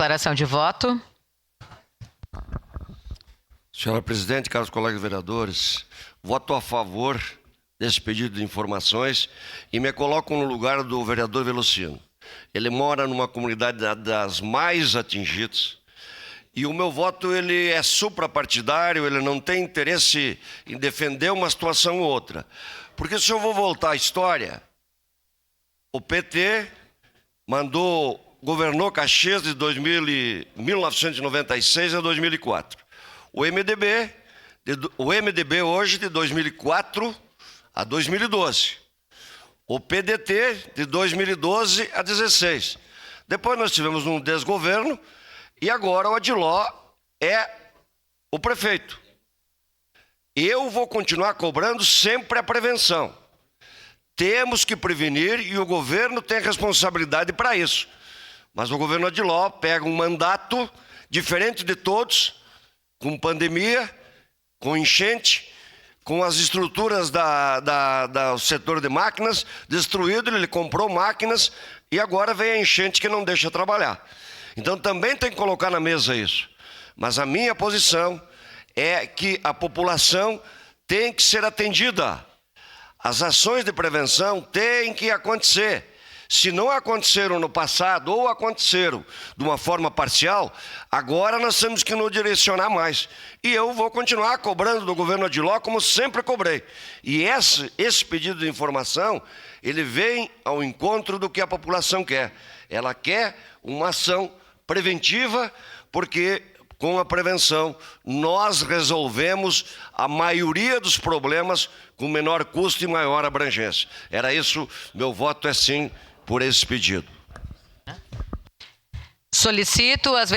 declaração de voto. Senhora presidente, caros colegas vereadores, voto a favor desse pedido de informações e me coloco no lugar do vereador Velocino. Ele mora numa comunidade das mais atingidas e o meu voto ele é suprapartidário, ele não tem interesse em defender uma situação ou outra. Porque se eu vou voltar à história, o PT governou Caxias de 1996 a 2004. O MDB hoje de 2004 a 2012. O PDT de 2012 a 2016. Depois nós tivemos um desgoverno e agora o Adiló é o prefeito. Eu vou continuar cobrando sempre a prevenção. Temos que prevenir e o governo tem responsabilidade para isso. Mas o governo Adiló pega um mandato diferente de todos, com pandemia, com enchente, com as estruturas do setor de máquinas destruído, ele comprou máquinas e agora vem a enchente que não deixa trabalhar. Então também tem que colocar na mesa isso. Mas a minha posição é que a população tem que ser atendida. As ações de prevenção têm que acontecer. Se não aconteceram no passado ou aconteceram de uma forma parcial, agora nós temos que nos direcionar mais. E eu vou continuar cobrando do governo Adiló como sempre cobrei. E esse pedido de informação, ele vem ao encontro do que a população quer. Ela quer uma ação preventiva, porque com a prevenção nós resolvemos a maioria dos problemas com menor custo e maior abrangência. Era isso, meu voto é sim por esse pedido. Solicito as